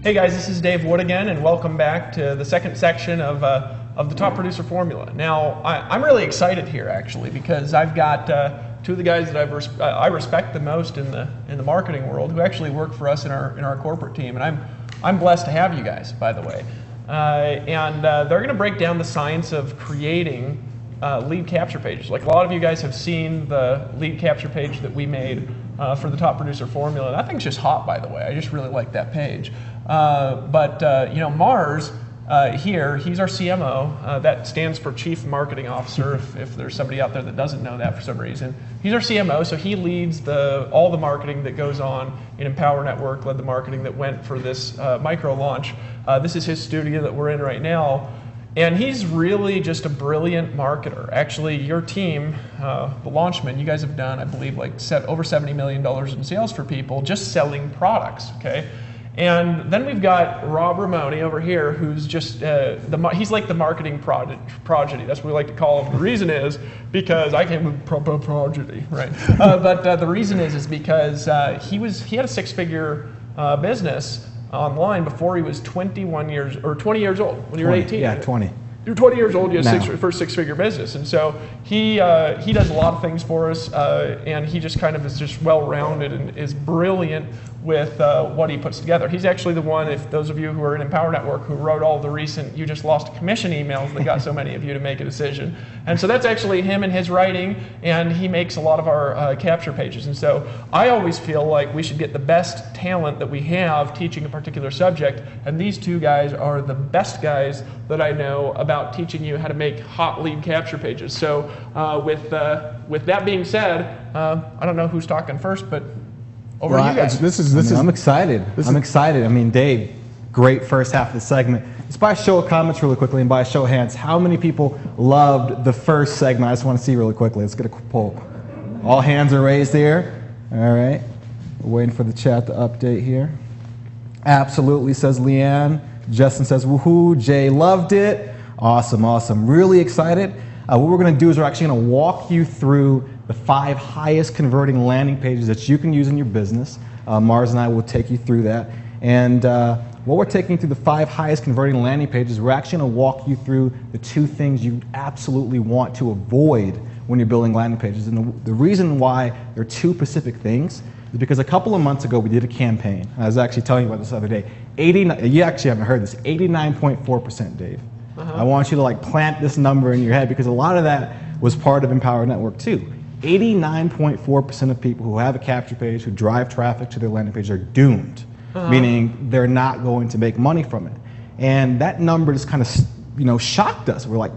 Hey guys, this is Dave Wood again, and welcome back to the second section of the Top Producer Formula. Now, I'm really excited here actually because I've got two of the guys that I respect the most in the marketing world who actually work for us in our corporate team, and I'm blessed to have you guys, by the way. They're going to break down the science of creating lead capture pages. Like a lot of you guys have seen the lead capture page that we made for the Top Producer Formula. That thing's just hot, by the way. I just really like that page. You know, Mars here, he's our CMO. That stands for Chief Marketing Officer, if there's somebody out there that doesn't know that for some reason. He's our CMO, so he leads all the marketing that goes on in Empower Network, led the marketing that went for this micro launch. This is his studio that we're in right now. And he's really just a brilliant marketer. Actually, your team, the Launchmen, you guys have done, I believe, like over $70 million in sales for people just selling products, okay? And then we've got Rob Ramoni over here, who's just, he's like the marketing prodigy. That's what we like to call him. The reason is because, I came with prodigy, right? The reason is because he had a six-figure business online before he was 20 years old. When you were 18. Yeah, 20. You're 20 years old, you have first six-figure business. And so he does a lot of things for us, and he just kind of is just well-rounded and is brilliant with what he puts together. He's actually the one, if those of you who are in Empower Network, who wrote all the recent "you just lost a commission" emails that got so many of you to make a decision. And so that's actually him and his writing, and he makes a lot of our capture pages. And so I always feel like we should get the best talent that we have teaching a particular subject, and these two guys are the best guys that I know about teaching you how to make hot lead capture pages. So with that being said, I don't know who's talking first, but over to you guys. I'm excited. I'm excited. I mean, Dave, great first half of the segment. Just by a show of comments really quickly and by a show of hands, how many people loved the first segment? I just want to see really quickly. Let's get a poll. All hands are raised here. All right. We're waiting for the chat to update here. Absolutely, says Leanne. Justin says, woohoo. Jay loved it. Awesome, awesome. Really excited. What we're going to do is we're actually going to walk you through the 5 highest converting landing pages that you can use in your business. Mars and I will take you through that. And what we're taking through the 5 highest converting landing pages, we're actually going to walk you through the 2 things you absolutely want to avoid when you're building landing pages. And the reason why there are 2 specific things is because a couple of months ago we did a campaign. I was actually telling you about this the other day. You actually haven't heard this. 89.4%, Dave. I want you to like plant this number in your head because a lot of that was part of Empower Network too. 89.4% of people who have a capture page, who drive traffic to their landing page, are doomed, meaning they're not going to make money from it. And that number just kind of, shocked us. We're like,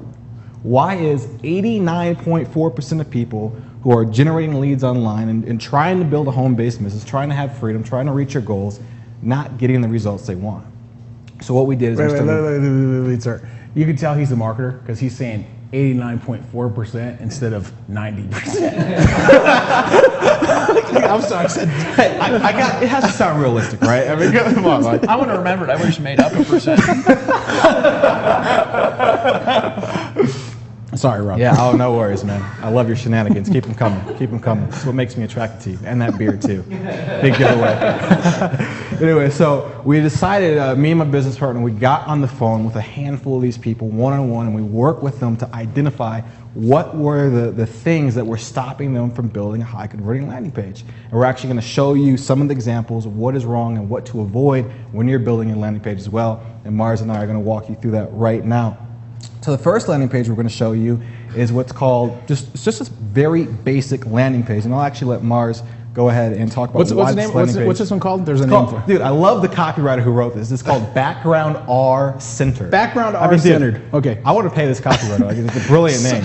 why is 89.4% of people who are generating leads online and trying to build a home-based business, trying to have freedom, trying to reach your goals, not getting the results they want? So what we did is wait, sir. You can tell he's a marketer because he's saying 89.4% instead of 90%. I'm sorry. It has to sound realistic, right? I mean, come on. Like, I want to remember it. I wish made up a percent. Sorry, Rob. Yeah, oh, no worries, man. I love your shenanigans. Keep them coming. Keep them coming. That's what makes me attracted to you. And that beard, too. Big giveaway. Anyway, so we decided, me and my business partner, we got on the phone with a handful of these people, one-on-one, and we worked with them to identify what were the things that were stopping them from building a high-converting landing page. And we're actually going to show you some of the examples of what is wrong and what to avoid when you're building a landing page as well. And Mars and I are going to walk you through that right now. So the first landing page we're going to show you is what's called it's just a very basic landing page, and I'll actually let Mars go ahead and talk about what's the name. What's this one called? There's a name for it. Dude, I love the copywriter who wrote this. It's called Background R Centered. Background R Centered. Okay. I want to pay this copywriter. Like, it's a brilliant name.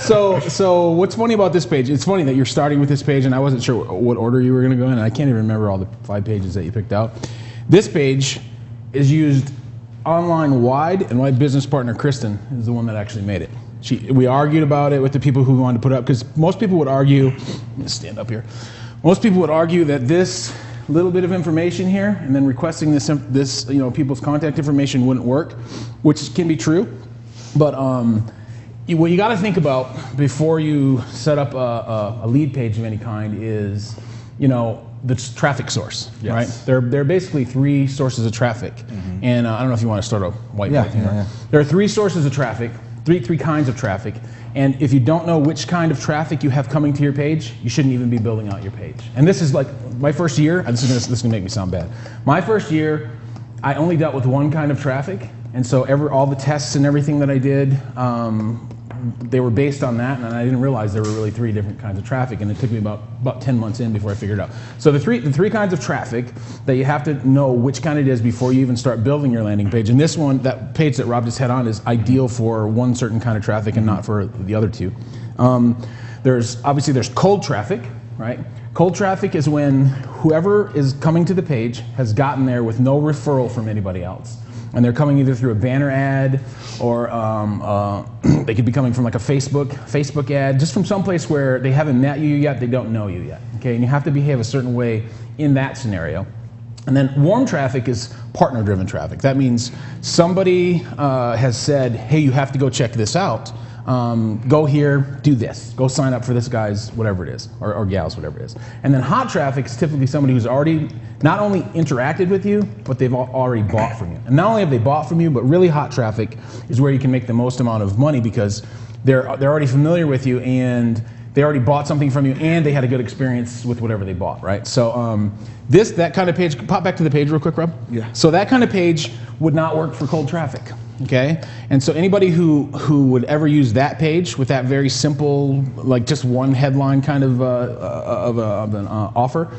So what's funny about this page? It's funny that you're starting with this page, and I wasn't sure what order you were going to go in. And I can't even remember all the 5 pages that you picked out. This page is used online wide, and my business partner Kristen is the one that actually made it. We argued about it with the people who wanted to put it up, because most people would argue, let me stand up here, most people would argue that this little bit of information here and then requesting this people's contact information wouldn't work, which can be true, but what you got to think about before you set up a lead page of any kind is, the traffic source, Yes. right? There are basically three sources of traffic, and I don't know if you want to start a whiteboard. Yeah. There are three sources of traffic, three kinds of traffic, and if you don't know which kind of traffic you have coming to your page, you shouldn't even be building out your page. And this is like my first year. This is gonna make me sound bad. My first year, I only dealt with one kind of traffic, and so all the tests and everything that I did, they were based on that, and I didn't realize there were really three different kinds of traffic, and it took me about 10 months in before I figured it out. So the three kinds of traffic that you have to know which kind it is before you even start building your landing page. And this one, that page that Rob just had on, is ideal for one certain kind of traffic and not for the other two. There's cold traffic, right? Cold traffic is when whoever is coming to the page has gotten there with no referral from anybody else. And they're coming either through a banner ad, or they could be coming from like a Facebook ad, just from someplace where they haven't met you yet, they don't know you yet. Okay, and you have to behave a certain way in that scenario. And then warm traffic is partner-driven traffic. That means somebody has said, hey, you have to go check this out. Go here, do this. Go sign up for this guy's whatever it is, or gal's whatever it is. And then hot traffic is typically somebody who's already not only interacted with you, but they've already bought from you. And not only have they bought from you, but really hot traffic is where you can make the most amount of money because they're already familiar with you and they already bought something from you and they had a good experience with whatever they bought, right? So that kind of page, pop back to the page real quick, Rob. Yeah. So that kind of page would not work for cold traffic. Okay, and so anybody who would ever use that page with that very simple, like just one headline kind of an offer,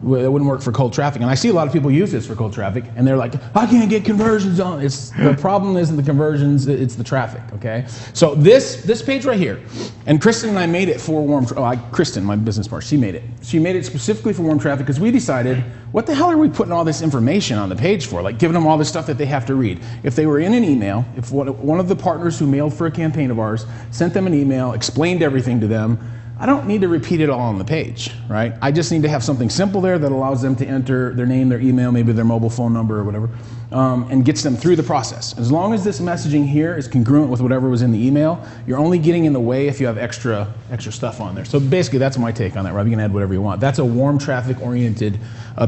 it wouldn't work for cold traffic. And I see a lot of people use this for cold traffic, and they're like, I can't get conversions on. The problem isn't the conversions, it's the traffic. Okay, so this page right here, and Kristen and I made it for warm. Kristen, my business partner, she made it. She made it specifically for warm traffic because we decided, what the hell are we putting all this information on the page for? Like giving them all this stuff that they have to read. If they were in an email, if one of the partners who mailed for a campaign of ours sent them an email, explained everything to them, I don't need to repeat it all on the page, right? I just need to have something simple there that allows them to enter their name, their email, maybe their mobile phone number or whatever, and gets them through the process. As long as this messaging here is congruent with whatever was in the email, you're only getting in the way if you have extra stuff on there. So basically, that's my take on that, Rob. You can add whatever you want. That's a warm traffic-oriented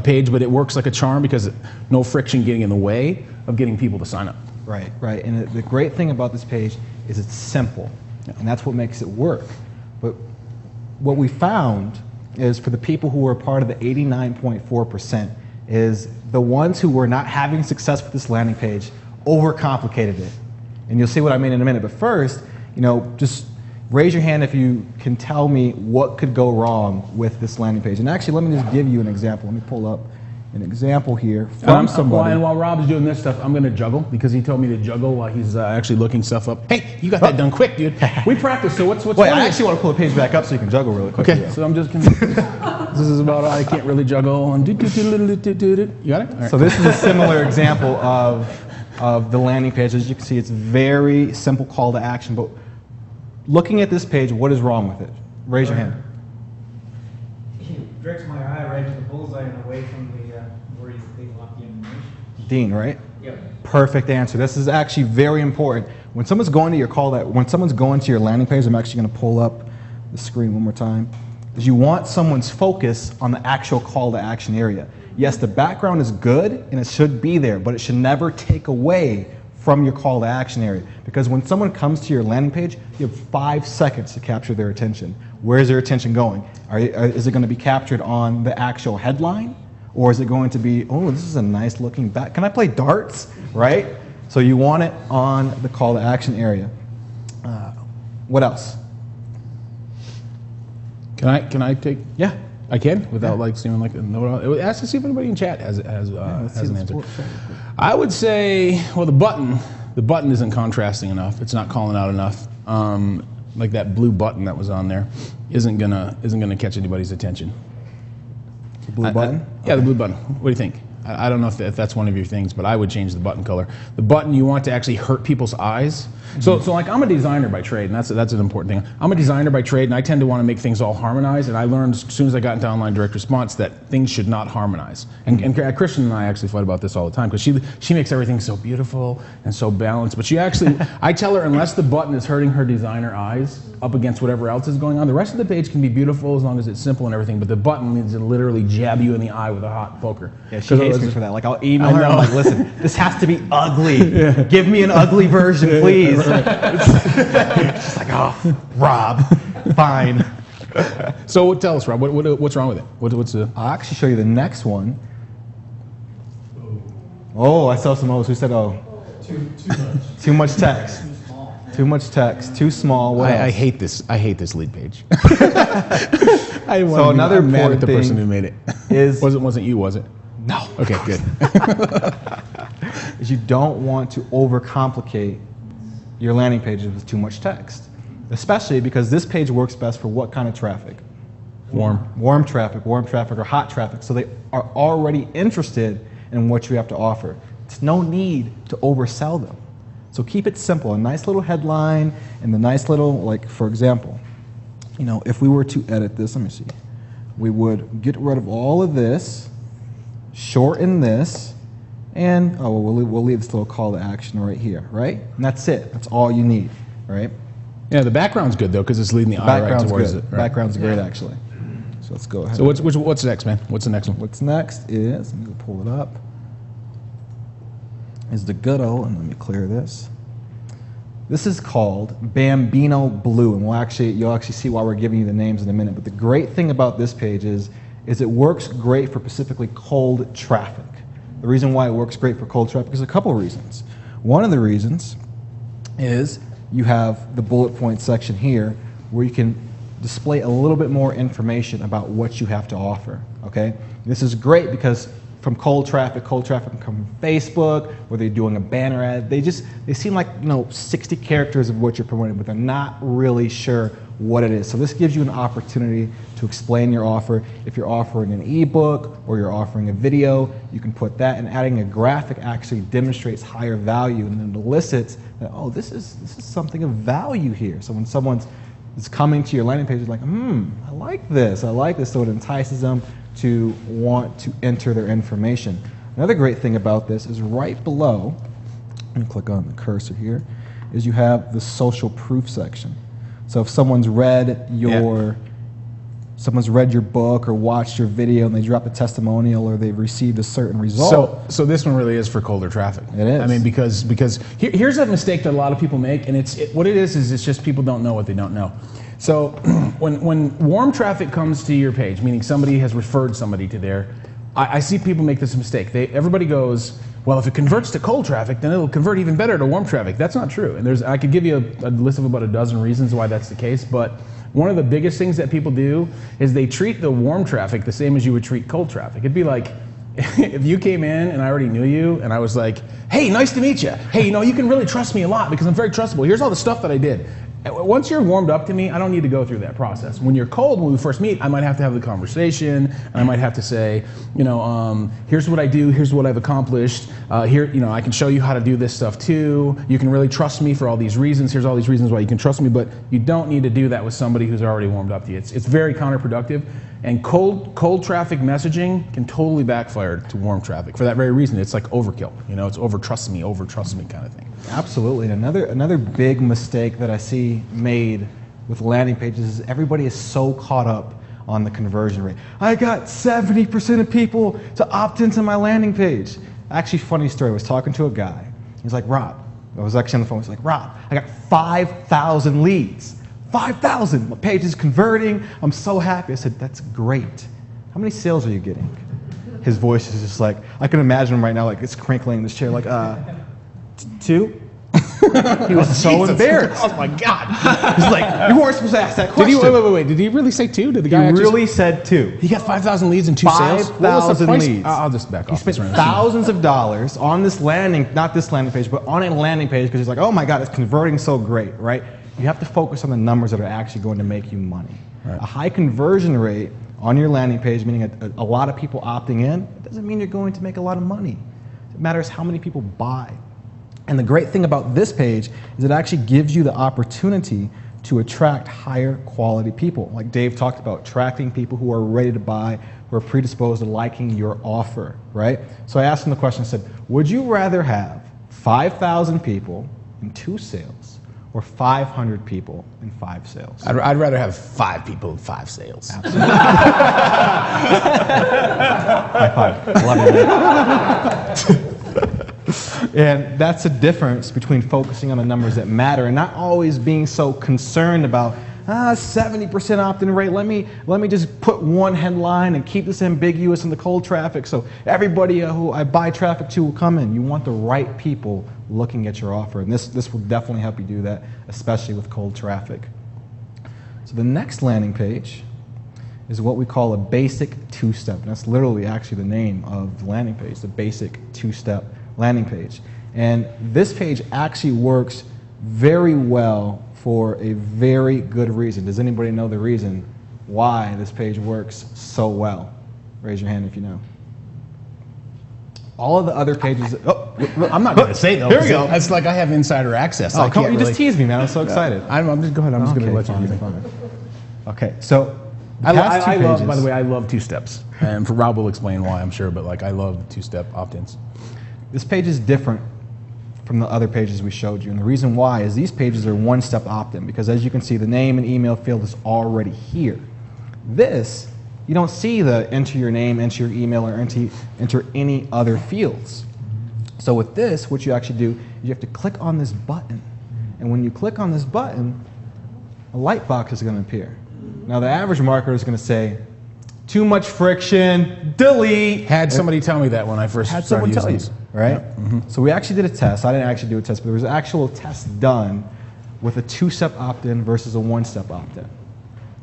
page, but it works like a charm because no friction getting in the way of getting people to sign up. Right. And the great thing about this page is it's simple, and that's what makes it work. But what we found is for the people who were part of the 89.4% is the ones who were not having success with this landing page overcomplicated it. And you'll see what I mean in a minute. But first, just raise your hand if you can tell me what could go wrong with this landing page. And actually, let me just give you an example. Let me pull up an example here from somebody. And while Rob's doing this stuff, I'm going to juggle because he told me to juggle while he's actually looking stuff up. Hey, you got that done quick, dude. We practiced, so what's Wait, I actually want to pull the page back up so you can juggle really quick. Okay, so I'm just going to, this is about, I can't really juggle. And you got it? All right. So this is a similar example of the landing page. As you can see, it's very simple call to action, but looking at this page, what is wrong with it? Raise your hand. It directs my eye right to the bullseye and away from the where they want the information. Dean, right? Yep. Perfect answer. This is actually very important. When someone's going to your when someone's going to your landing page, I'm actually going to pull up the screen one more time. Is you want someone's focus on the actual call to action area. Yes, the background is good and it should be there, but it should never take away from your call to action area. Because when someone comes to your landing page, you have 5 seconds to capture their attention. Where is their attention going? Is it going to be captured on the actual headline? Or is it going to be, oh, this is a nice looking back. Can I play darts? Right? So you want it on the call to action area. What else? Can I take? Yeah. I can without like seeming like no. Ask to see if anybody in chat has an answer. I would say, well, the button isn't contrasting enough. It's not calling out enough. Like that blue button that was on there isn't gonna catch anybody's attention. The blue button? Yeah, the blue button. What do you think? I don't know if that's one of your things, but I would change the button color. The button, you want to actually hurt people's eyes. So like I'm a designer by trade, and that's an important thing. I'm a designer by trade, and I tend to want to make things all harmonized. And I learned as soon as I got into online direct response that things should not harmonize. And Christian and I actually fight about this all the time because she makes everything so beautiful and so balanced. But she actually, I tell her unless the button is hurting her designer eyes up against whatever else is going on, the rest of the page can be beautiful as long as it's simple and everything. But the button needs to literally jab you in the eye with a hot poker. Yeah, she hates me for that. Like I'll email her. I'm like, listen, this has to be ugly. Yeah. Give me an ugly version, please. She's like, oh, Rob, fine. So tell us, Rob, what's wrong with it? What's the? I'll actually show you the next one. Oh, I saw some O's. Who said, oh? Too much. Too much text. Too small. Too much text. Too small. What else? I hate this. I hate this lead page. So another mad at important the person thing who made it. Wasn't you, was it? No. Okay, good. Is you don't want to overcomplicate your landing pages with too much text, especially because this page works best for what kind of traffic? Warm traffic or hot traffic. So they are already interested in what you have to offer. It's no need to oversell them. So keep it simple, a nice little headline and the nice little, like for example, you know, if we were to edit this, let me see, we would get rid of all of this, shorten this, and we'll leave this little call to action right here, right? And that's it. That's all you need, right? Yeah, the background's good though because it's leading the eye right towards it. Right? Background's great actually. So let's go ahead. So what's next, man? What's the next one? What's next is, let me pull it up, is the good old, and let me clear this. This is called Bambino Blue, and you'll actually see why we're giving you the names in a minute. But the great thing about this page is it works great for specifically cold traffic. The reason why it works great for cold traffic is a couple of reasons. One of the reasons is you have the bullet point section here where you can display a little bit more information about what you have to offer, okay? This is great because from cold traffic can come from Facebook, whether you're doing a banner ad, they seem like 60 characters of what you're promoting, but they're not really sure what it is. So this gives you an opportunity to explain your offer. If you're offering an ebook or you're offering a video, you can put that, and adding a graphic actually demonstrates higher value and it elicits that, oh, this is something of value here. So when someone is coming to your landing page, it's like, I like this, so it entices them to want to enter their information. Another great thing about this is right below, let me click on the cursor here, is you have the social proof section. So if someone's read your book or watched your video and they drop a testimonial or they've received a certain result. So this one really is for colder traffic. It is. I mean, because here's a mistake that a lot of people make, and what it is it's just people don't know what they don't know. So when warm traffic comes to your page, meaning somebody has referred somebody to there, I see people make this mistake. Everybody goes, well, if it converts to cold traffic, then it'll convert even better to warm traffic. That's not true. And I could give you a list of about a dozen reasons why that's the case, but one of the biggest things that people do is they treat the warm traffic the same as you would treat cold traffic. It'd be like, if you came in and I already knew you and I was like, hey, nice to meet you. Hey, you can really trust me a lot because I'm very trustable. Here's all the stuff that I did. Once you're warmed up to me, I don't need to go through that process. When you're cold, when we first meet, I might have to have the conversation, and I might have to say, here's what I do, here's what I've accomplished, here, I can show you how to do this stuff too. You can really trust me for all these reasons. Here's all these reasons why you can trust me, but you don't need to do that with somebody who's already warmed up to you. It's very counterproductive, and cold traffic messaging can totally backfire to warm traffic for that very reason. It's like overkill. It's over trust me kind of thing. Absolutely. And another big mistake that I see made with landing pages is everybody is so caught up on the conversion rate. I got 70% of people to opt into my landing page. Actually, funny story. I was talking to a guy. He's like, Rob, I was actually on the phone. He's like, Rob, I got 5,000 leads. 5,000. My page is converting. I'm so happy. I said, that's great. How many sales are you getting? His voice is just like, I can imagine him right now, like it's crinkling in this chair, like, 2? He was so embarrassed. Oh my God. He's like, you weren't supposed to ask that question. Wait. Did he really say 2? Did the guy really said 2. He got 5,000 leads and 2 sales? 5,000 leads. I'll just back off. He spent thousands of dollars on this not this landing page, but on a landing page because he's like, oh my God, it's converting so great, right? You have to focus on the numbers that are actually going to make you money. Right. A high conversion rate on your landing page, meaning a lot of people opting in, it doesn't mean you're going to make a lot of money. It matters how many people buy. And the great thing about this page is it actually gives you the opportunity to attract higher quality people. Like Dave talked about, attracting people who are ready to buy, who are predisposed to liking your offer, right? So I asked him the question, I said, would you rather have 5,000 people and 2 sales or 500 people and 5 sales? I'd rather have 5 people and 5 sales. Absolutely. High five. Love it. And that's the difference between focusing on the numbers that matter and not always being so concerned about 70% opt-in rate. Let me just put one headline and keep this ambiguous in the cold traffic so everybody who I buy traffic to will come in. You want the right people looking at your offer, and this will definitely help you do that, especially with cold traffic. So the next landing page is what we call a basic 2-step. And that's literally actually the name of the landing page, the basic 2-step landing page. And this page actually works very well for a very good reason. Does anybody know the reason why this page works so well? Raise your hand if you know. All of the other pages. I'm not going to say though. Here we go. It's like I have insider access. Oh, I come on, can't you really, just teased me, man. I'm so excited. I'm just go ahead. I'm just going to let you do fine, that. fine. Okay, so I love. pages, By the way, I love 2-steps, and for Rob will explain why, I'm sure. But like, I love 2-step opt-ins. this page is different from the other pages we showed you. And the reason why is these pages are 1-step opt-in, because as you can see, the name and email field is already here. This, you don't see the enter your name, enter your email, or enter any other fields. So with this, what you actually do is you have to click on this button. And when you click on this button, a light box is going to appear. Now the average marketer is going to say, too much friction, delete. Had somebody tell me that when I first Had started someone tell using you, these. right? Yep. Mm-hmm. So we actually did a test. I didn't actually do a test, but there was an actual test done with a 2-step opt-in versus a 1-step opt-in.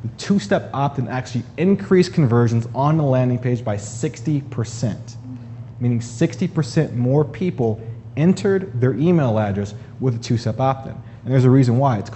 The 2-step opt-in actually increased conversions on the landing page by 60%, meaning 60% more people entered their email address with a 2-step opt-in. And there's a reason why. It's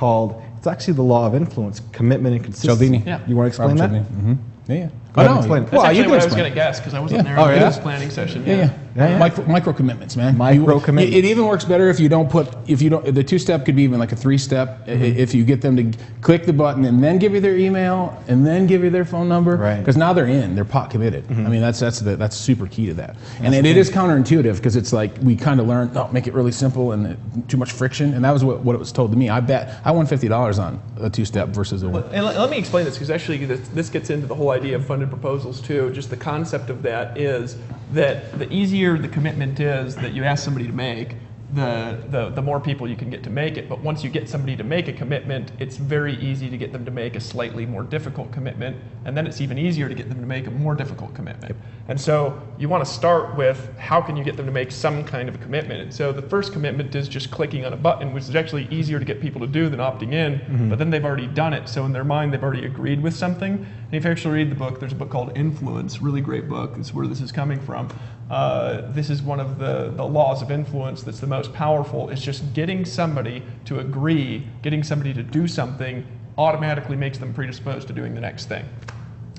actually the law of influence, commitment and consistency. Cialdini. Yeah. You want to explain that? Mm-hmm. Yeah. Go ahead and explain it. That's Well, actually you can what I was explain. going to guess, because I wasn't Yeah. there Oh, on the yeah? business planning session. Yeah. Yeah. Micro commitments, man. Micro commitments. It even works better if you don't the 2-step could be even like a 3-step. If you get them to click the button and then give you their email and then give you their phone number, Right. because now they're in, they're pot committed. I mean, that's super key to that. And it is counterintuitive, because it's like we kind of learned, make it really simple and too much friction. And that was what it was told to me. I bet I won $50 on a 2-step versus a one. And let me explain this, because actually this gets into the whole idea of funded proposals too. Just the concept of that is that the easier the commitment is that you ask somebody to make, the more people you can get to make it. But once you get somebody to make a commitment, it's very easy to get them to make a slightly more difficult commitment, and then it's even easier to get them to make a more difficult commitment. And so you want to start with how can you get them to make some kind of a commitment. And so the first commitment is just clicking on a button, which is actually easier to get people to do than opting in, but then they've already done it. So in their mind, they've already agreed with something. And if you actually read the book, there's a book called Influence, really great book. It's where this is coming from. This is one of the laws of influence that's the most powerful. It's just getting somebody to agree, getting somebody to do something automatically makes them predisposed to doing the next thing.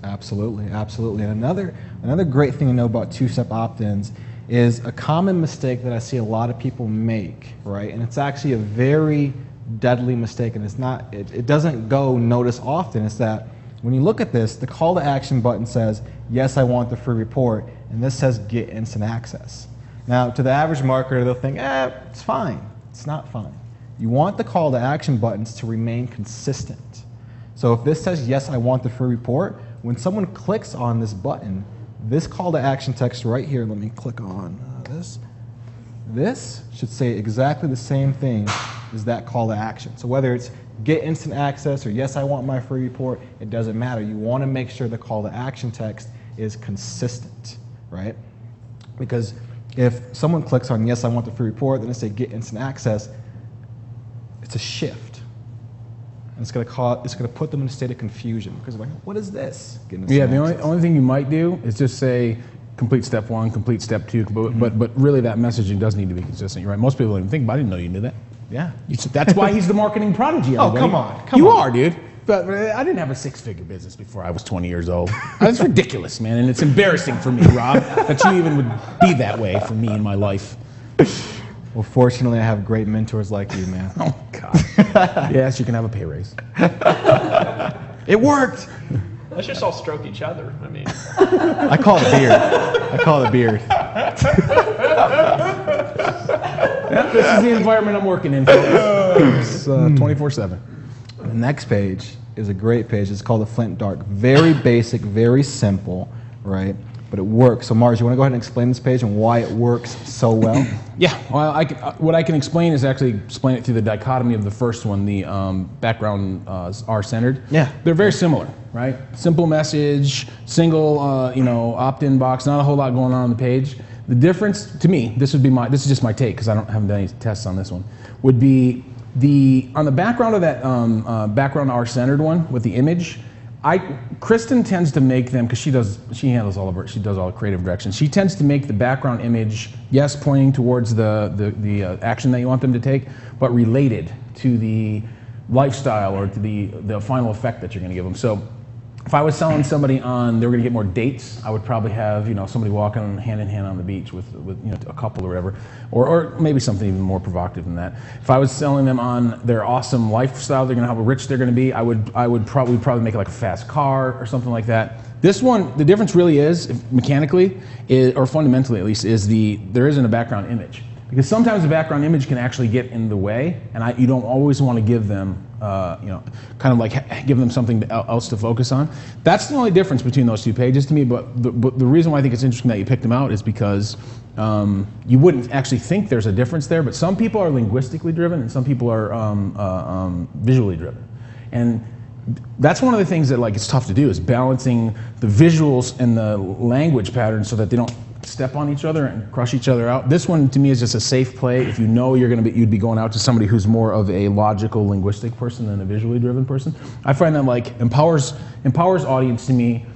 Absolutely, absolutely. And another great thing to know about 2-step opt-ins is a common mistake that I see a lot of people make, right? And it's actually a very deadly mistake, and it doesn't go noticed often. It's that when you look at this, the call to action button says, yes, I want the free report, and this says get instant access. Now, to the average marketer, they'll think, it's fine. It's not fine. You want the call to action buttons to remain consistent. So if this says, yes, I want the free report, when someone clicks on this button, this call to action text right here, let me click on this should say exactly the same thing as that call to action. So whether it's get instant access or yes, I want my free report, it doesn't matter. You want to make sure the call to action text is consistent, right? Because if someone clicks on yes, I want the free report, then they say get instant access, it's a shift. And it's going to put them in a state of confusion because they're like, what is this? Yeah, the only thing you might do is just say complete step 1, complete step 2, but really that messaging does need to be consistent. You're right. Most people don't even think, but I didn't know you knew that. Yeah. That's why he's the marketing prodigy. Oh, everybody. come on. You are, dude. But I didn't have a 6-figure business before I was 20 years old. That's ridiculous, man. And it's embarrassing for me, Rob, that you even would be that way for me in my life. Well, fortunately, I have great mentors like you, man. Oh, God. Yes, you can have a pay raise. It worked! Let's just all stroke each other. I mean, I call it a beard. I call it a beard. Yeah, this is the environment I'm working in. It's 24/7. The next page is a great page. It's called the Flint Dark. Very basic, very simple, right? But it works. So Mars, you want to go ahead and explain this page and why it works so well? Yeah, well, what I can explain is actually explain it through the dichotomy of the first one, the background are centered. Yeah. They're very similar, right? Simple message, single, opt-in box, not a whole lot going on the page. The difference, to me, this is just my take because I haven't done any tests on this one, would be on the background of that background are centered one with the image. Kristen tends to make them, because she handles all of her, she does all the creative direction. She tends to make the background image, yes, pointing towards the action that you want them to take, but related to the lifestyle or to the final effect that you're going to give them. So if I was selling somebody on, they were going to get more dates, I would probably have somebody walking hand in hand on the beach with a couple or whatever, or maybe something even more provocative than that. If I was selling them on their awesome lifestyle, they're going to how rich they're going to be, I would probably make it like a fast car or something like that. This one, the difference really is mechanically, or fundamentally at least, is there isn't a background image. Because sometimes the background image can actually get in the way, and you don't always want to give them, kind of like give them something else to focus on. That's the only difference between those two pages to me. But the reason why I think it's interesting that you picked them out is because you wouldn't actually think there's a difference there. But some people are linguistically driven, and some people are visually driven, and that's one of the things that it's tough to do is balancing the visuals and the language patterns so that they don't step on each other and crush each other out. This one to me is just a safe play if you know you'd be going out to somebody who's more of a logical linguistic person than a visually driven person. I find that Empower's audience to me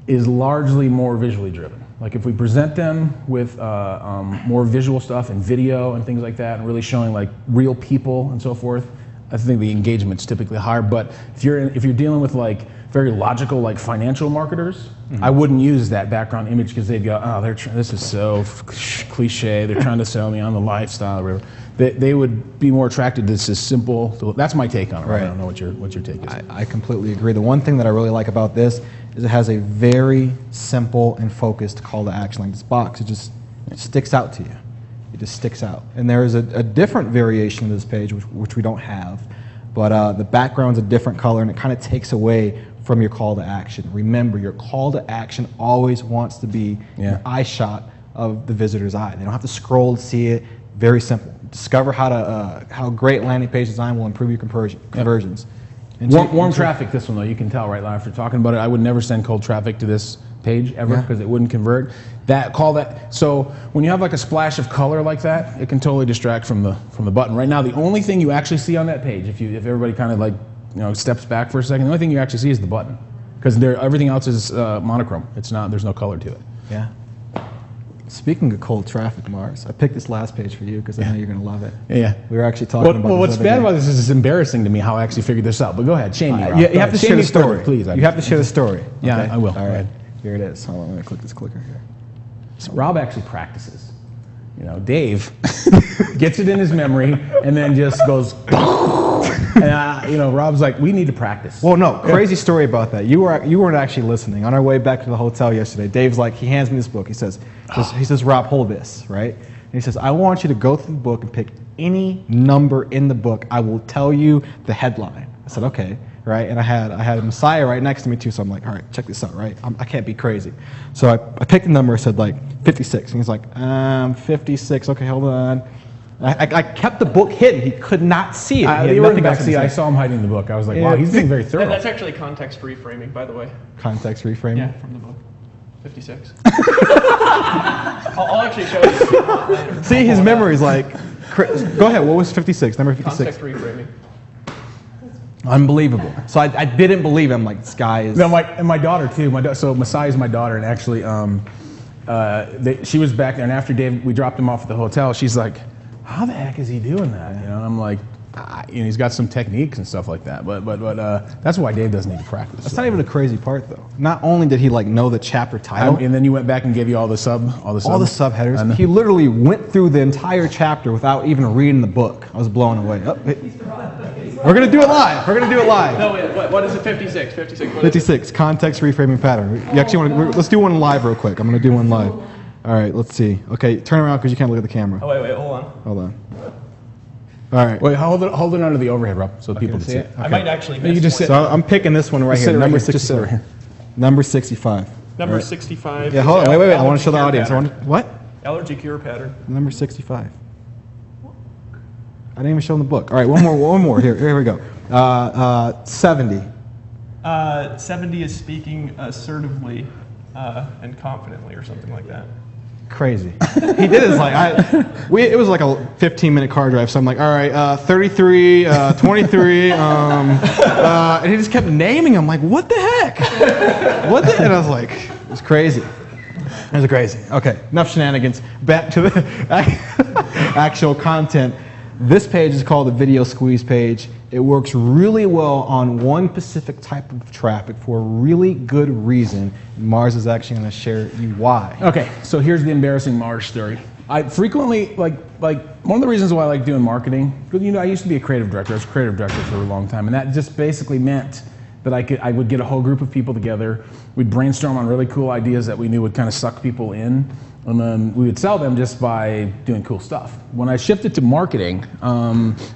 is largely more visually driven. Like if we present them with more visual stuff and video and things like that and really showing real people and so forth, I think the engagement's typically higher. But if you're dealing with very logical financial marketers, I wouldn't use that background image because they'd go, oh, this is so cliche. They're trying to sell me on the lifestyle or whatever. They would be more attracted to this simple. That's my take on it. Right. I don't know what your take is. I completely agree. The one thing that I really like about this is it has a very simple and focused call to action. Like this box, it just sticks out to you. It just sticks out. And there is a different variation of this page, which we don't have, but the background's a different color, and it kind of takes away from your call to action. Remember, your call to action always wants to be an eye shot of the visitor's eye. They don't have to scroll to see it. Very simple. Discover how great landing page design will improve your conversions. Warm traffic, this one though, you can tell right after talking about it. I would never send cold traffic to this page ever because it wouldn't convert. So when you have a splash of color like that, it can totally distract from the button. Right now, the only thing you actually see on that page, if everybody kind of steps back for a second, the only thing you actually see is the button because everything else is monochrome. There's no color to it. Yeah. Speaking of cold traffic, Mars, I picked this last page for you because I know you're going to love it. Yeah. We were actually talking about what's bad about this is it's embarrassing to me how I actually figured this out. But go ahead, shame me, Rob. You have to share the story. Please. You have to share the story. Yeah, okay? I will. All right. Here it is. Hold on, I'm going to click this clicker here. So Rob actually practices. Dave gets it in his memory and then just goes, and Rob's like, we need to practice. Well, no, crazy story about that. You weren't actually listening. On our way back to the hotel yesterday, Dave's like, he hands me this book. He says, Rob, hold this, right? And he says, I want you to go through the book and pick any number in the book. I will tell you the headline. I said, okay. Right, and I had Messiah right next to me too, so I'm like, all right, check this out, right? I can't be crazy. So I picked the number, I said 56, and he's like, 56, okay, hold on. I kept the book hidden, he could not see it. I saw him hiding the book. I was like, wow, he's being very thorough. That's actually context reframing, by the way. Context reframing? Yeah, from the book. 56. I'll actually show you later. See, his memory's go ahead, what was 56, number 56? Context reframing. Unbelievable. So I didn't believe it. I'm like, this guy is... No, and my daughter too. So Messiah's my daughter, and actually she was back there, and after we dropped him off at the hotel, she's like, how the heck is he doing that? And I'm like, he's got some techniques and stuff like that. But that's why Dave doesn't need to practice. That's not even the crazy part, though. Not only did he like know the chapter title, and then you went back and gave you all the subheaders. He literally went through the entire chapter without even reading the book. I was blown away. We're gonna do it live. We're gonna do it live. No, wait, what is it? 56. 56. Context reframing pattern. You actually let's do one live real quick. I'm gonna do one live. All right, let's see. Okay, turn around because you can't look at the camera. Oh, wait, hold on. Hold on. All right. Wait, hold it under the overhead, Rob, so people can see it. Okay. I might actually miss You just sit. So I'm picking this one right here. Number 65. Just sit right here. Number 65. Number 65. Yeah, hold on. Wait. I want to show the audience. What? Allergy cure pattern. Number 65. I didn't even show them the book. All right, one more. Here we go. 70. 70 is speaking assertively and confidently or something like that. Crazy. He did it it was like a 15-minute car drive, so I'm like, all right, 33, 23, and he just kept naming them. Like, what the heck? And I was like, it was crazy. It was crazy. Okay, enough shenanigans. Back to the actual content. This page is called the video squeeze page. It works really well on one specific type of traffic for a really good reason. Mars is actually going to share you why. Okay, so here's the embarrassing Mars story. I frequently, like one of the reasons why I like doing marketing, because I used to be a creative director. I was a creative director for a long time, and that just basically meant that I would get a whole group of people together. We'd brainstorm on really cool ideas that we knew would kind of suck people in. And then we would sell them just by doing cool stuff. When I shifted to marketing,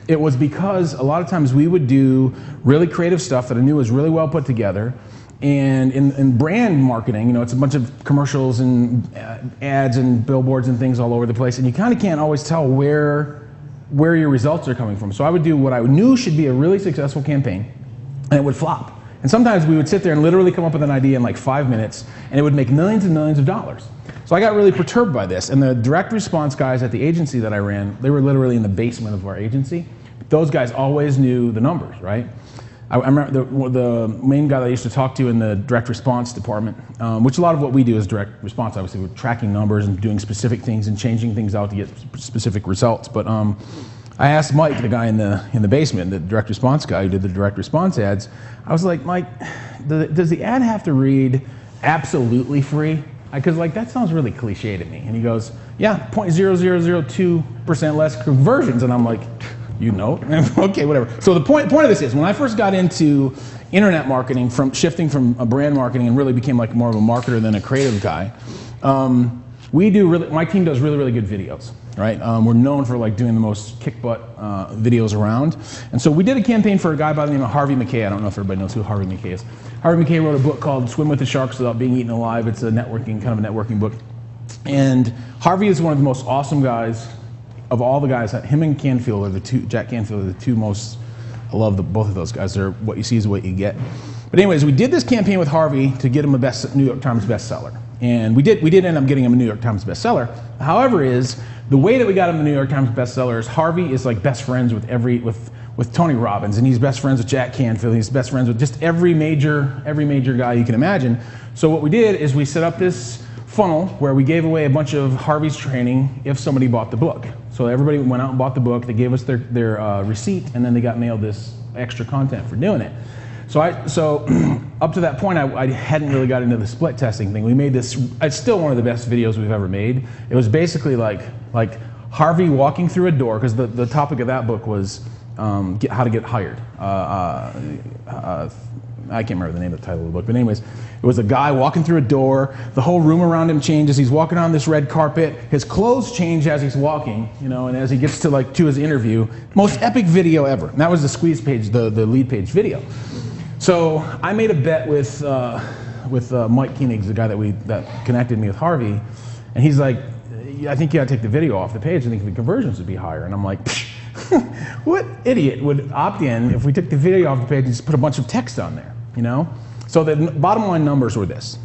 it was because a lot of times we would do really creative stuff that I knew was really well put together. And in brand marketing, it's a bunch of commercials and ads and billboards and things all over the place. And you kind of can't always tell where your results are coming from. So I would do what I knew should be a really successful campaign, and it would flop. And sometimes we would sit there and literally come up with an idea in like 5 minutes, and it would make millions and millions of dollars. So I got really perturbed by this, and the direct response guys at the agency that I ran, they were literally in the basement of our agency. Those guys always knew the numbers, right? I remember the main guy that I used to talk to in the direct response department, which a lot of what we do is direct response. Obviously, we're tracking numbers and doing specific things and changing things out to get specific results. But I asked Mike, the guy in the basement, the direct response guy who did the direct response ads, I was like, Mike, does the ad have to read absolutely free? Because that sounds really cliche to me. And he goes, yeah, 0.0002% less conversions. And I'm like, okay, whatever. So the point of this is, when I first got into internet marketing, shifting from a brand marketing and really became like more of a marketer than a creative guy, my team does really, really good videos, right? We're known for doing the most kick butt videos around. And so we did a campaign for a guy by the name of Harvey McKay. I don't know if everybody knows who Harvey McKay is. Harvey McKay wrote a book called Swim with the Sharks Without Being Eaten Alive. It's a kind of a networking book. And Harvey is one of the most awesome guys of all the guys. Him and Canfield are Jack Canfield are the two most, I love both of those guys. They're what you see is what you get. But anyways, we did this campaign with Harvey to get him a New York Times bestseller. And we did end up getting him a New York Times bestseller. However, the way that we got him the New York Times bestseller is Harvey is best friends with Tony Robbins, and he's best friends with Jack Canfield. He's best friends with just every major guy you can imagine. So what we did is we set up this funnel where we gave away a bunch of Harvey's training if somebody bought the book. So everybody went out and bought the book. They gave us their receipt, and then they got mailed this extra content for doing it. So up to that point, I hadn't really got into the split testing thing. We made this. It's still one of the best videos we've ever made. It was basically like Harvey walking through a door, because the topic of that book was how to get hired. I can't remember the name of the title of the book, but anyways, it was a guy walking through a door. The whole room around him changes. He's walking on this red carpet. His clothes change as he's walking, and as he gets to to his interview. Most epic video ever. And that was the squeeze page, the lead page video. So I made a bet with Mike Koenig, the guy that connected me with Harvey, and he's like, I think you got to take the video off the page. I think the conversions would be higher. And I'm like, what idiot would opt in if we took the video off the page and just put a bunch of text on there, So the bottom line numbers were this.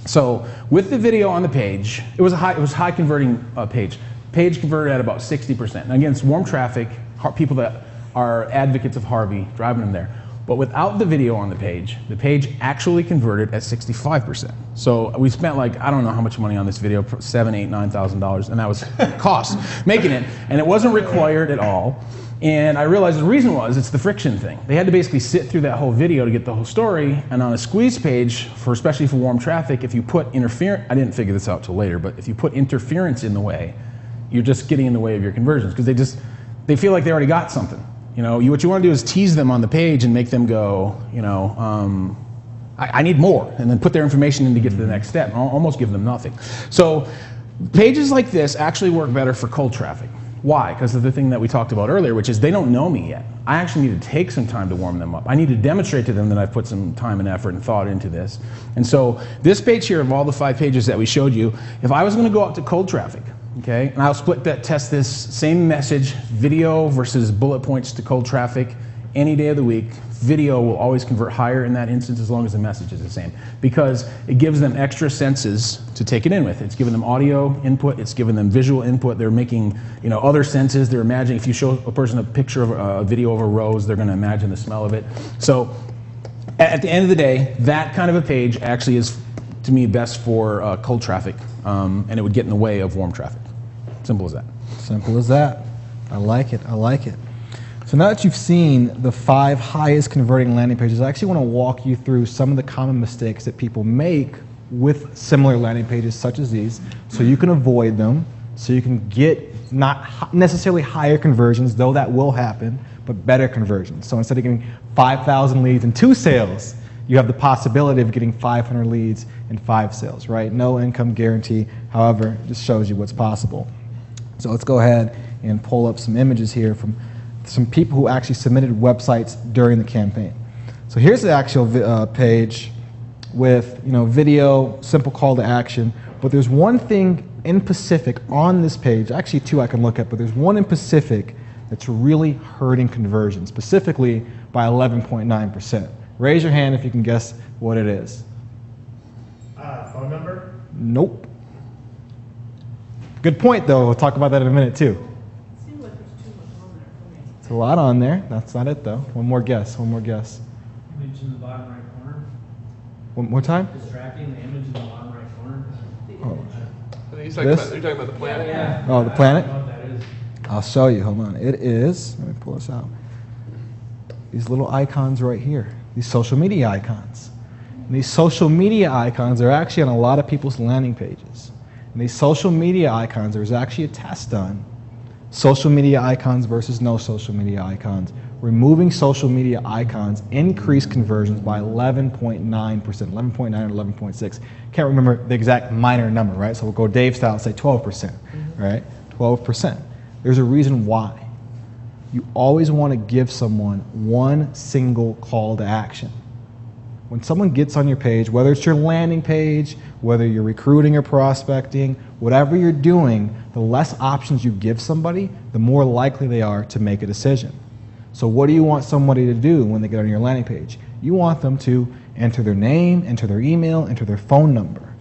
So with the video on the page, it was high converting page. Page converted at about 60%. And again, it's warm traffic, people that are advocates of Harvey, driving them there. But without the video on the page actually converted at 65%. So we spent like, I don't know how much money on this video, $7,000, $8,000, $9,000, and that was cost making it. And it wasn't required at all. And I realized the reason was it's the friction thing. They had to basically sit through that whole video to get the whole story. And on a squeeze page, especially for warm traffic, if you put interference, I didn't figure this out till later, but if you put interference in the way, you're just getting in the way of your conversions because they feel like they already got something. You know, what you want to do is tease them on the page and make them go, you know, I need more, and then put their information in to get to the next step. Almost give them nothing. So pages like this actually work better for cold traffic. Why? Because of the thing that we talked about earlier, which is they don't know me yet. I actually need to take some time to warm them up. I need to demonstrate to them that I've put some time and effort and thought into this. And so this page here of all the 5 pages that we showed you, if I was going to go out to cold traffic, okay, and I'll test this same message, video versus bullet points to cold traffic, any day of the week, video will always convert higher in that instance as long as the message is the same because it gives them extra senses to take it in with. It's giving them audio input, it's giving them visual input, they're making, you know, other senses, they're imagining, if you show a person a picture of a video of a rose, they're going to imagine the smell of it. So at the end of the day, that kind of a page actually is, to me, best for cold traffic, and it would get in the way of warm traffic. Simple as that. Simple as that. I like it. I like it. So now that you've seen the 5 highest converting landing pages, I actually want to walk you through some of the common mistakes that people make with similar landing pages such as these, so you can avoid them, so you can get not necessarily higher conversions, though that will happen, but better conversions. So instead of getting 5,000 leads and 2 sales, you have the possibility of getting 500 leads and 5 sales, right? No income guarantee. However, it just shows you what's possible. So let's go ahead and pull up some images here from some people who actually submitted websites during the campaign. So here's the actual page with, you know, video, simple call to action. But there's one thing in Pacific on this page, actually 2 I can look at, but there's one in Pacific that's really hurting conversion, specifically by 11.9%. Raise your hand if you can guess what it is. Phone number? Nope. Good point, though. We'll talk about that in a minute, too. Seems like there's too much on there for me. It's a lot on there. That's not it, though. One more guess. One more guess. Image in the bottom right corner. One more time. Distracting the image in the bottom right corner. Oh. You're This? talking about the planet? Yeah. Oh, the planet? I don't know what that is. I'll show you. Hold on. It is, let me pull this out. These little icons right here. These social media icons. And these social media icons are actually on a lot of people's landing pages. And these social media icons, there's actually a test done. Social media icons versus no social media icons. Removing social media icons increased conversions by 11.9%, 11.9 or 11.6. Can't remember the exact minor number, right? So we'll go Dave style and say 12%, right? 12%. There's a reason why. You always want to give someone one single call to action. When someone gets on your page, whether it's your landing page, whether you're recruiting or prospecting, whatever you're doing, the less options you give somebody, the more likely they are to make a decision. So what do you want somebody to do when they get on your landing page? You want them to enter their name, enter their email, enter their phone number.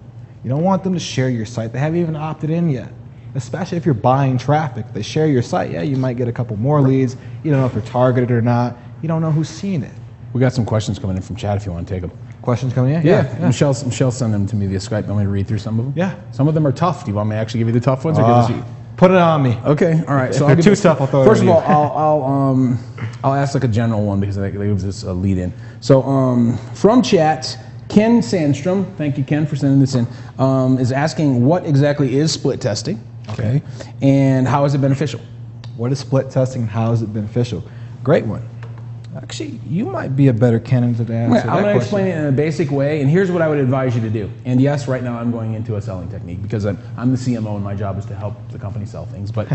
You don't want them to share your site. They haven't even opted in yet. Especially if you're buying traffic. If they share your site, yeah, you might get a couple more leads. You don't know if they're targeted or not. You don't know who's seeing it. We got some questions coming in from chat if you want to take them. Questions coming in? Yeah. Michelle sent them to me via Skype. You want me to read through some of them? Yeah. Some of them are tough. Do you want me to actually give you the tough ones? Or give us Put it on me. Okay, all right. If So they're I'll too tough, I'll throw it First of on all, I'll ask like a general one because that gives us a lead in. So from chat, Ken Sandstrom, thank you Ken for sending this in, is asking what exactly is split testing, okay, and how is it beneficial? What is split testing and how is it beneficial? Great one. Actually, you might be a better candidate to answer that I'm going to question. explain it in a basic way, and here's what I would advise you to do. And yes, right now I'm going into a selling technique because I'm the CMO and my job is to help the company sell things. But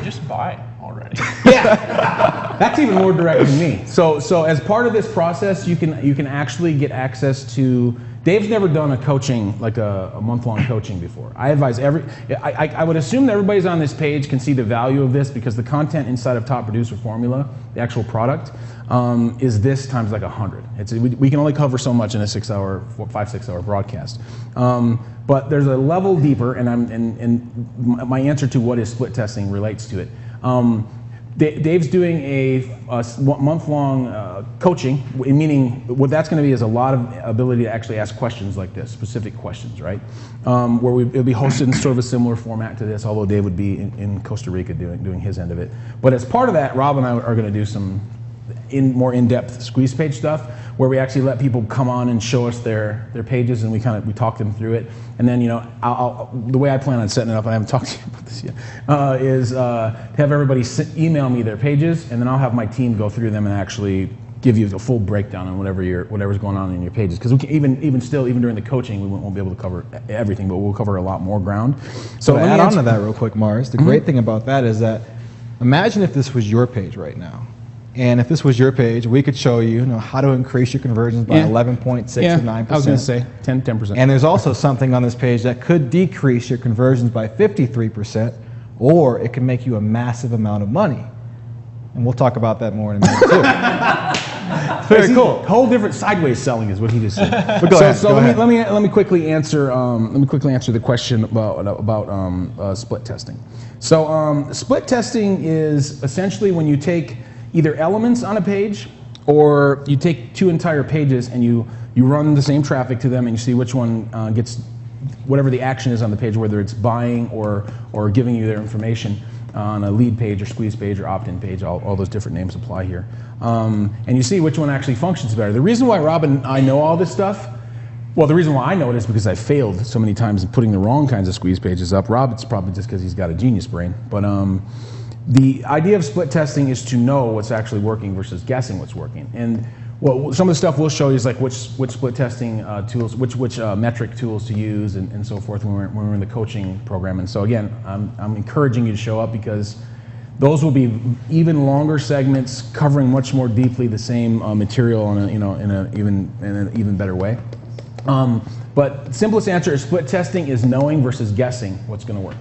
Just buy already. yeah, that's even more direct than me. So as part of this process, you can actually get access to. Dave's never done a coaching, like a month-long coaching before. I advise I would assume that everybody's on this page can see the value of this because the content inside of Top Producer Formula, the actual product, is this times like 100. We can only cover so much in a 5-6 hour broadcast. But there's a level deeper, and my answer to what is split testing relates to it. Dave's doing a month-long coaching, meaning what that's going to be is a lot of ability to actually ask questions like this, specific questions, right? Where it'll be hosted in sort of a similar format to this, although Dave would be in Costa Rica doing his end of it. But as part of that, Rob and I are going to do some more in-depth squeeze page stuff, where we actually let people come on and show us their pages, and we talk them through it. And then, you know, the way I plan on setting it up, and I haven't talked to you about this yet, is to have everybody email me their pages, and then I'll have my team go through them and actually give you a full breakdown on whatever's going on in your pages. Because we can even during the coaching, we won't be able to cover everything, but we'll cover a lot more ground. So to add on to that real quick, Mars, the great thing about that is that imagine if this was your page right now. And if this was your page, we could show you, how to increase your conversions by 11.6 to 9%. I was going to say 10%. And there's also something on this page that could decrease your conversions by 53%, or it can make you a massive amount of money. And we'll talk about that more in a minute too. Very cool. Whole different sideways selling is what he just said. But go ahead. Let me quickly answer. The question about split testing. So split testing is essentially when you take either elements on a page, or you take two entire pages and you run the same traffic to them, and you see which one gets whatever the action is on the page, whether it's buying or giving you their information on a lead page or squeeze page or opt-in page. All those different names apply here. And you see which one actually functions better. The reason why Rob and I know all this stuff, well, the reason why I know it is because I failed so many times in putting the wrong kinds of squeeze pages up. Rob, it's probably just because he's got a genius brain. But the idea of split testing is to know what's actually working versus guessing what's working. And some of the stuff we'll show you is like which split testing tools, which metric tools to use, and so forth when we're in the coaching program. And so again, I'm encouraging you to show up, because those will be even longer segments covering much more deeply the same material in an even better way. But simplest answer is split testing is knowing versus guessing what's going to work.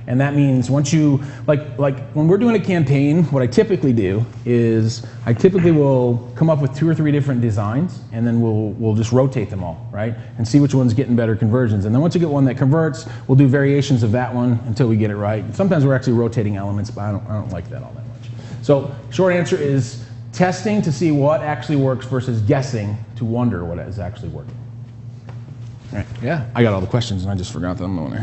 And that means once you, like when we're doing a campaign, what I typically do is I typically will come up with 2 or 3 different designs, and then we'll just rotate them all, right? And see which one's getting better conversions. And then once you get one that converts, we'll do variations of that one until we get it right. Sometimes we're actually rotating elements, but I don't like that all that much. So short answer is testing to see what actually works versus guessing to wonder what is actually working. All right. Yeah. I got all the questions, and I just forgot that I'm the one.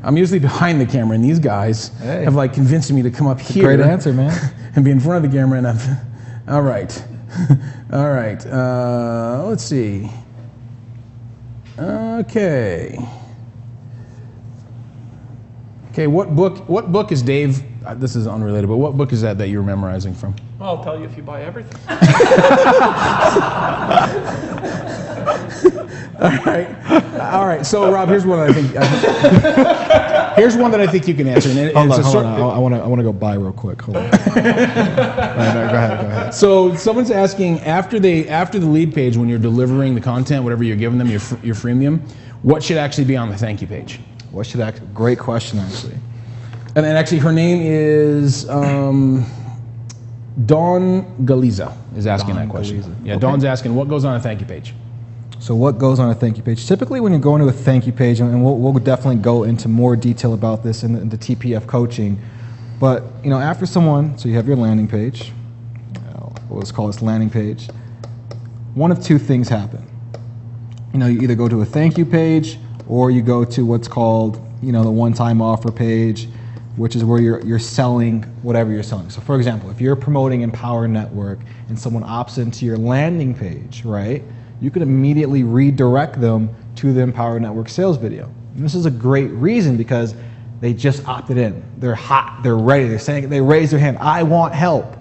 I'm usually behind the camera, and these guys have convinced me to come up here. Great answer, man. And be in front of the camera. And all right, all right. Let's see. Okay. What book is Dave? This is unrelated, but what book is that you're memorizing from? Well, I'll tell you if you buy everything. All right. So, Rob, here's one that I think you can answer. Hold on. I want to go buy real quick. Hold on. Go ahead. So, someone's asking after the lead page, when you're delivering the content, whatever you're giving them, your freemium, what should actually be on the thank you page? Great question, actually. And then actually, her name is Dawn Galiza is asking that question. Galiza. Yeah, Okay. Dawn's asking what goes on a thank you page. So what goes on a thank you page? Typically when you go into a thank you page, and we'll definitely go into more detail about this in the TPF coaching, but after so you have your landing page, let's call this landing page, one of two things happen. You either go to a thank you page, or you go to what's called the one-time offer page, which is where you're selling whatever you're selling. So for example, if you're promoting Empower Network and someone opts into your landing page, right, you can immediately redirect them to the Empower Network sales video. And this is a great reason, because they just opted in. They're hot, they're ready, they raise their hand, I want help,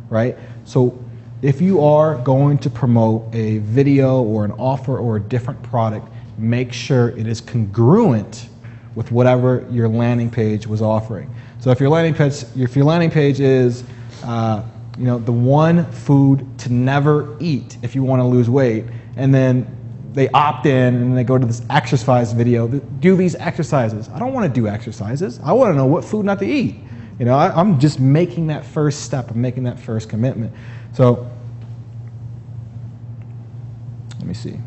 right? So if you are going to promote a video or an offer or a different product, make sure it is congruent with whatever your landing page was offering. So if your landing page is the one food to never eat if you want to lose weight, and then they opt in and they go to this exercise video, do these exercises. I don't want to do exercises. I want to know what food not to eat. I'm just making that first step. I'm making that first commitment. So let me see.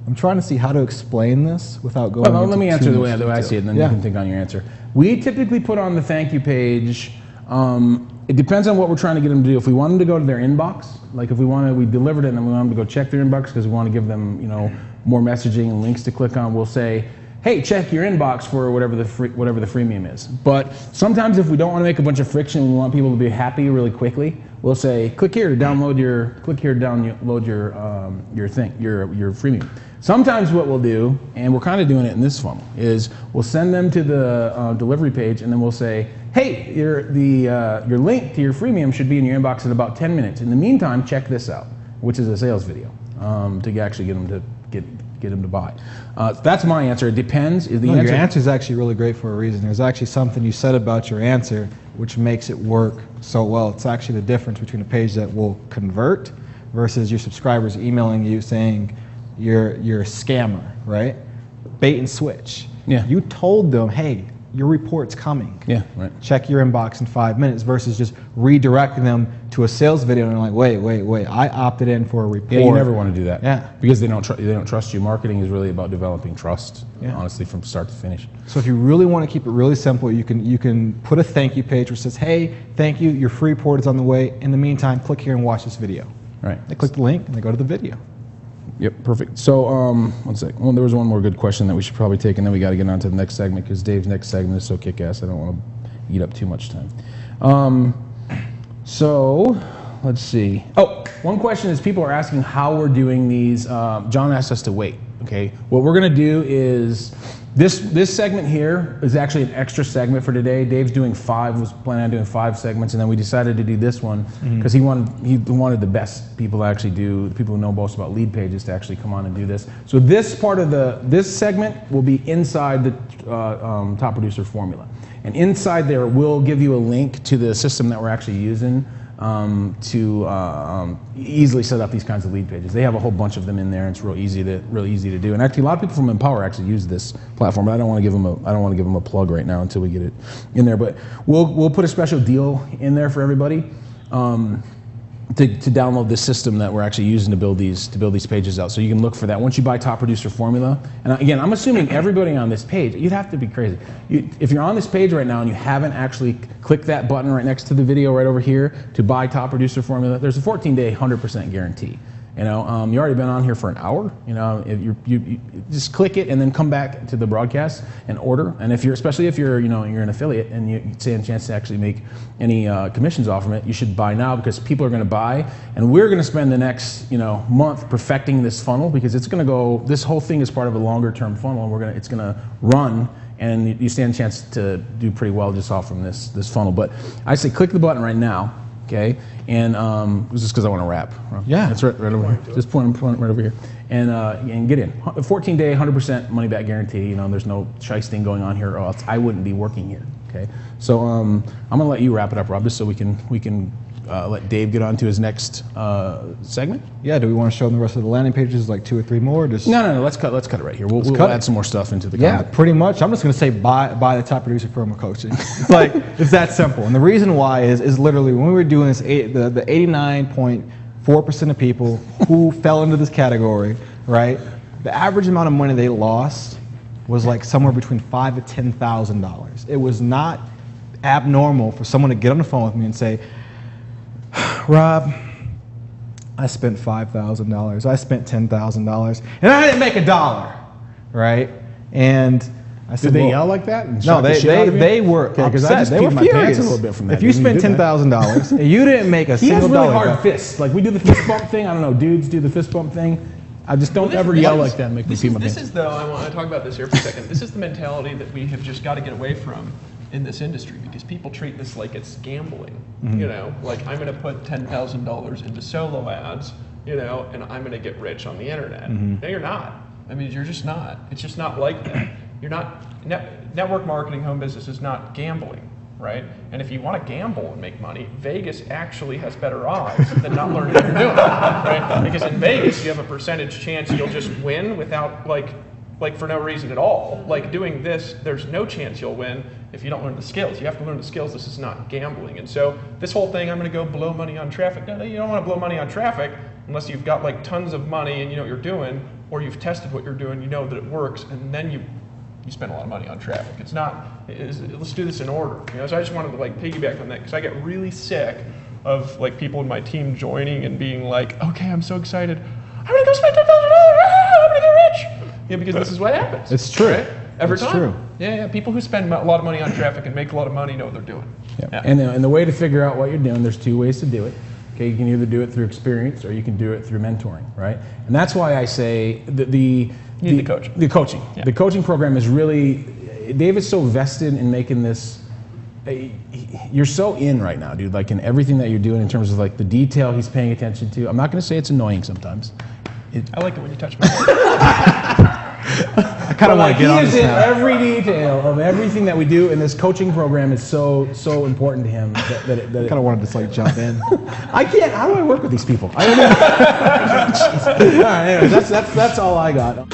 I'm trying to see how to explain this without going Well, into let me too answer the much way I detail. see it, and then Yeah. you can think on your answer. We typically put on the thank you page. It depends on what we're trying to get them to do. If we want them to go to their inbox, like if we delivered it and we want them to go check their inbox because we want to give them, more messaging and links to click on, we'll say, hey, check your inbox for whatever the freemium is. But sometimes if we don't want to make a bunch of friction and we want people to be happy really quickly, we'll say, click here to download your freemium. Sometimes what we'll do, and we're kind of doing it in this funnel, is we'll send them to the delivery page, and then we'll say, hey, your link to your freemium should be in your inbox in about 10 minutes. In the meantime, check this out, which is a sales video to actually get them to get them to buy. That's my answer. It depends. Your answer is actually really great for a reason. There's actually something you said about your answer which makes it work so well. It's actually the difference between a page that will convert versus your subscribers emailing you saying you're a scammer, right? Bait and switch. Yeah. You told them, hey, your report's coming. Yeah, right. Check your inbox in 5 minutes versus just redirecting them to a sales video and they're like, wait, I opted in for a report. Yeah, you never want to do that. Yeah. Because they don't trust you. Marketing is really about developing trust, Yeah. honestly, from start to finish. So if you really want to keep it really simple, you can put a thank you page which says, hey, thank you, your free report is on the way. In the meantime, click here and watch this video. Right. They click the link and they go to the video. Yep, perfect. So, one sec. Well, there was one more good question that we should probably take, and then we got to get on to the next segment because Dave's next segment is so kick-ass. I don't want to eat up too much time. So, let's see. Oh, one question is people are asking how we're doing these. John asked us to wait. Okay, what we're going to do is this segment here is actually an extra segment for today. Dave's was planning on doing 5 segments, and then we decided to do this one because he wanted the best people to actually do, the people who know most about lead pages to actually come on and do this. So this part of this segment will be inside the Top Producer formula, and inside there we'll give you a link to the system that we're actually using to easily set up these kinds of lead pages. They have a whole bunch of them in there, and it's real easy to do. And actually, a lot of people from Empower actually use this platform. But I don't want to give them a plug right now until we get it in there. But we'll put a special deal in there for everybody to download this system that we're actually using to build these pages out. So you can look for that once you buy Top Producer Formula. And again, I'm assuming everybody on this page, you'd have to be crazy. If you're on this page right now and you haven't actually clicked that button right next to the video right over here to buy Top Producer Formula, there's a 14-day 100% guarantee. You already been on here for an hour. You just click it and then come back to the broadcast and order. And especially if you're an affiliate and you stand a chance to actually make any commissions off from it, you should buy now because people are going to buy, and we're going to spend the next month perfecting this funnel because it's going to go. This whole thing is part of a longer-term funnel, and it's going to run. And you stand a chance to do pretty well just off from this funnel. But I say click the button right now. Okay, and it's just because I want to wrap. Yeah, that's right over here. Just point right over here, and get in. 14-day, 100% money back guarantee. There's no shysting going on here, or else I wouldn't be working here. Okay, so I'm gonna let you wrap it up, Rob, just so we can let Dave get on to his next segment. Yeah, do we want to show them the rest of the landing pages, like 2 or 3 more? Just No. Let's cut it right here. We'll add some more stuff into the Yeah, content. pretty much. I'm just going to say buy the Top Producer Formula coaching. It's that simple. And the reason why is literally when we were doing this, the 89.4% of people who fell into this category, right? The average amount of money they lost was like somewhere between $5,000 to $10,000. It was not abnormal for someone to get on the phone with me and say, Rob, I spent $5,000. I spent $10,000, and I didn't make $1, right? And I said, Did they well, yell like that? And no, shock the shit out of you? they were Okay, 'cause I upset. just They were peed my pants furious. a little bit from that. If you Didn't spent do that. $10,000 and you didn't make a He has single really dollar, hard fists. Like we do the fist bump thing. I don't know, dudes do the fist bump thing. I just don't ever yell like that and make me pee my This pants. is though, I want to talk about this here for a second. This is the mentality that we have just got to get away from in this industry because people treat this like it's gambling. Like I'm going to put $10,000 into solo ads, and I'm going to get rich on the internet. No, you're not. I mean, you're just not. It's just not like that. You're not. Network marketing, home business is not gambling, right? And if you want to gamble and make money, Vegas actually has better odds than not learning what you're doing, right? Because in Vegas, you have a percentage chance you'll just win without like for no reason at all. Like doing this, there's no chance you'll win if you don't learn the skills. You have to learn the skills. This is not gambling. And so this whole thing, I'm going to go blow money on traffic. No, you don't want to blow money on traffic unless you've got like tons of money and you know what you're doing. or you've tested what you're doing, you know that it works, and then you spend a lot of money on traffic. It's not, let's do this in order. So I just wanted to like piggyback on that because I get really sick of like people in my team joining and being like, okay, I'm so excited. I'm gonna go spend $10,000. I'm gonna get rich. Because this is what happens. It's true. Right? Every time. True. Yeah. People who spend a lot of money on traffic and make a lot of money know what they're doing. Yeah. And the way to figure out what you're doing, there's two ways to do it. Okay, you can either do it through experience or you can do it through mentoring, right? And that's why I say the coaching. The coaching. Yeah. The coaching program is really, Dave is so vested in making this, you're so in right now, dude, like in everything that you're doing in terms of like the detail he's paying attention to. I'm not going to say it's annoying sometimes. I like it when you touch my I kind of want to get on this He is in now. every detail of everything that we do, and this coaching program is so important to him that I kind of wanted to just like jump in. I can't. How do I work with these people? I don't know. All right, anyways, that's all I got.